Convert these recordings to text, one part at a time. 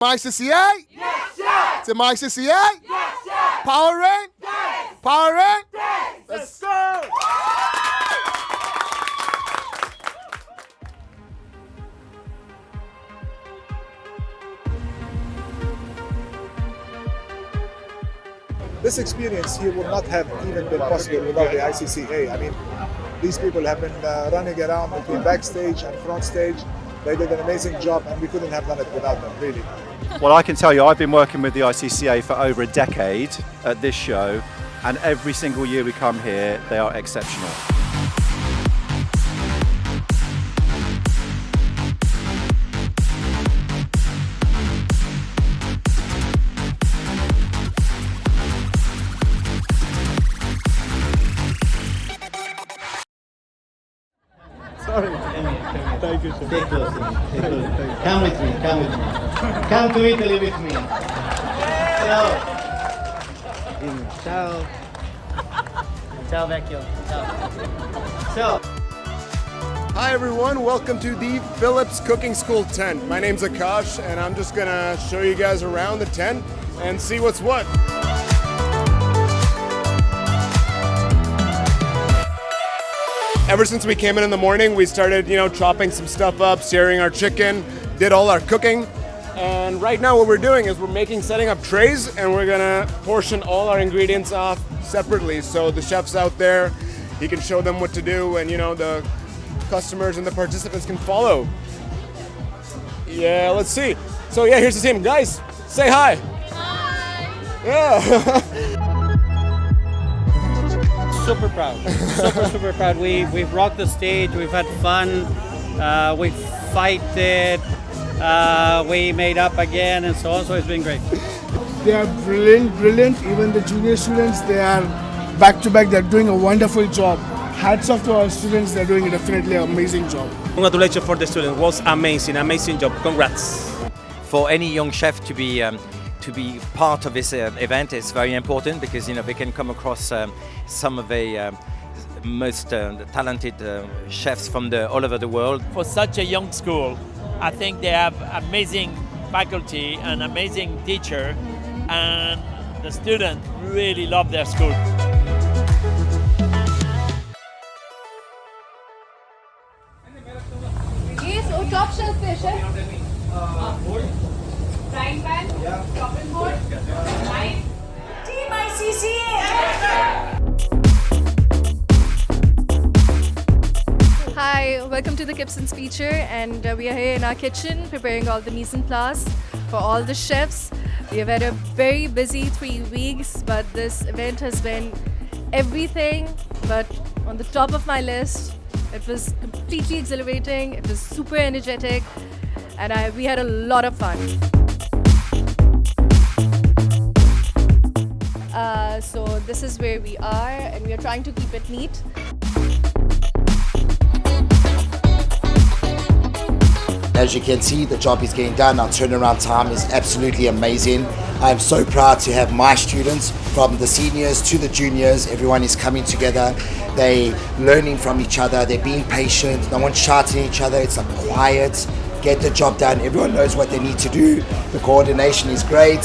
ICCA? Yes, yes! To ICCA? Yes, yes! Power Rain? Yes! Power Rain? Yes! Let's go! This experience here would not have even been possible without the ICCA. I mean, these people have been running around between backstage and front stage. They did an amazing job and we couldn't have done it without them, really. Well, I can tell you, I've been working with the ICCA for over a decade at this show, and every single year we come here, they are exceptional. Sorry. Thank you, sir. Stay close to me. Stay close. Come with me. Come with me. Come to Italy with me. Ciao. Ciao. Ciao, vecchio. Ciao. Ciao. Hi everyone, welcome to the Phillips Cooking School tent. My name's Akash and I'm just gonna show you guys around the tent and see what's what. Ever since we came in the morning, we started, chopping some stuff up, searing our chicken, did all our cooking. And right now what we're doing is we're setting up trays and we're gonna portion all our ingredients off separately. So the chef's out there, he can show them what to do and the customers and the participants can follow. Yeah, let's see. So yeah, here's the team. Guys, say hi. Hi. Yeah. Super proud, super proud. We've rocked the stage. We've had fun. We fighted. We made up again, and so on. So it's been great. They are brilliant. Even the junior students, they are back to back. They're doing a wonderful job. Hats off to our students. They're doing a definitely amazing job. Congratulations for the students. It was amazing job. Congrats. For any young chef to be part of this event is very important because they can come across some of the most talented chefs from all over the world. For such a young school, I think they have amazing faculty and amazing teacher, and the students really love their school. Yes, वो top shelf पे chef. Frying pan, chopping board, knife. Team ICCA. Hi, welcome to the Gibson's feature, and we are here in our kitchen preparing all the mise-en-place for all the chefs. We have had a very busy 3 weeks, but this event has been everything but on the top of my list. It was completely exhilarating, it was super energetic, and we had a lot of fun. So this is where we are, and we are trying to keep it neat. As you can see, the job is getting done. Our turnaround time is absolutely amazing. I'm so proud to have my students, from the seniors to the juniors. Everyone is coming together. They're learning from each other. They're being patient. No one's shouting at each other. It's quiet. Get the job done. Everyone knows what they need to do. The coordination is great.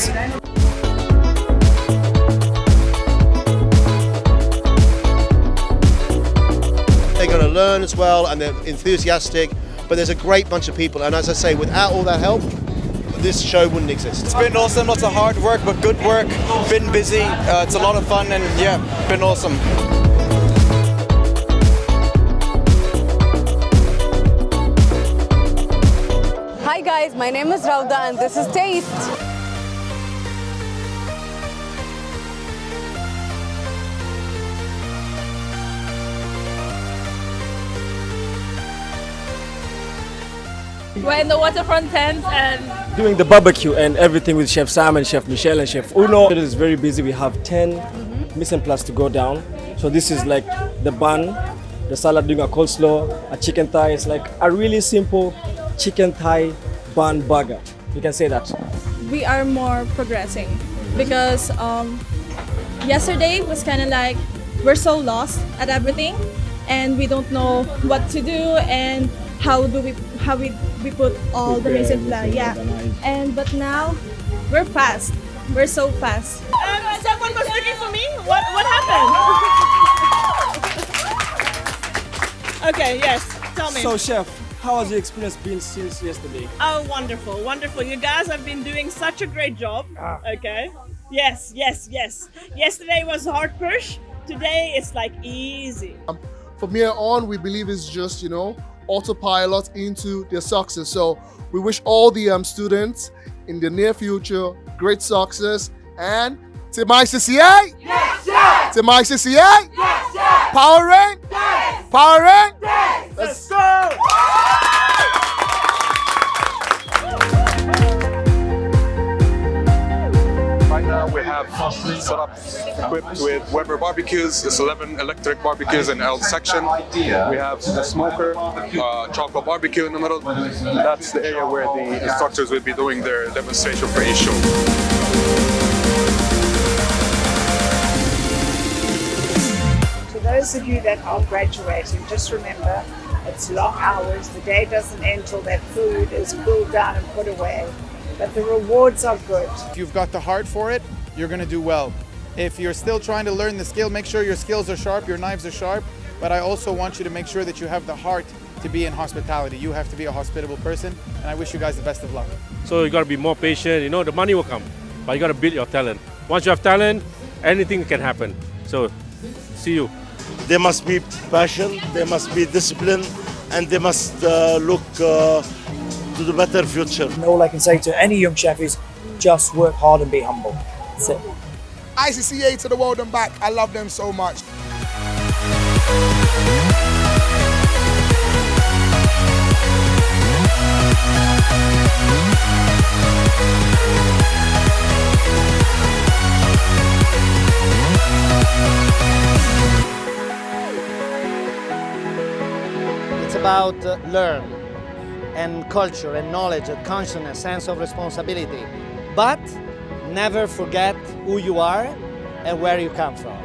They're going to learn as well, and they're enthusiastic. But there's a great bunch of people, and as I say, without all that help, this show wouldn't exist. It's been awesome, lots of hard work, but good work. Been busy, it's a lot of fun, and yeah, been awesome. Hi guys, my name is Rauda and this is Taste. We're in the waterfront tent and doing the barbecue and everything with Chef Sam and Chef Michelle and Chef Uno. It is very busy. We have 10 mise-en-place to go down. So this is like the bun, the salad, doing a coleslaw, a chicken thigh. It's like a really simple chicken thigh bun burger. You can say that. We are more progressing because yesterday was kind of like we're so lost at everything and we don't know what to do and how we put all the mise-en-place. Yeah, but now we're fast. We're so fast. Someone was looking for me? What happened? Okay, yes, tell me. So, chef, how has your experience been since yesterday? Oh, wonderful, wonderful. You guys have been doing such a great job. Okay. Yes. Yesterday was a hard push. Today it's like easy. From here on, we believe it's just, autopilot into their success. So we wish all the students in the near future great success. And to ICCA, Yes, yes! to ICCA, Yes, yes! Power Reign, Yes! Power Reign. Yes! Let's go! Right now we have setups equipped with Weber barbecues. It's 11 electric barbecues in L section. We have the smoker, chocolate barbecue in the middle. That's the area where the instructors will be doing their demonstration for each show. To those of you that are graduating, just remember it's long hours. The day doesn't end till that food is cooled down and put away. But the rewards are good. If you've got the heart for it, you're going to do well. If you're still trying to learn the skill, make sure your skills are sharp, your knives are sharp. But I also want you to make sure that you have the heart to be in hospitality. You have to be a hospitable person, and I wish you guys the best of luck. So you got to be more patient. The money will come, but you got to build your talent. Once you have talent, anything can happen. So, see you. There must be passion, there must be discipline, and they must look to the better future. And all I can say to any young chef is just work hard and be humble. That's it. ICCA to the world and back. I love them so much. It's about learn and culture and knowledge and consciousness, sense of responsibility. But never forget who you are and where you come from.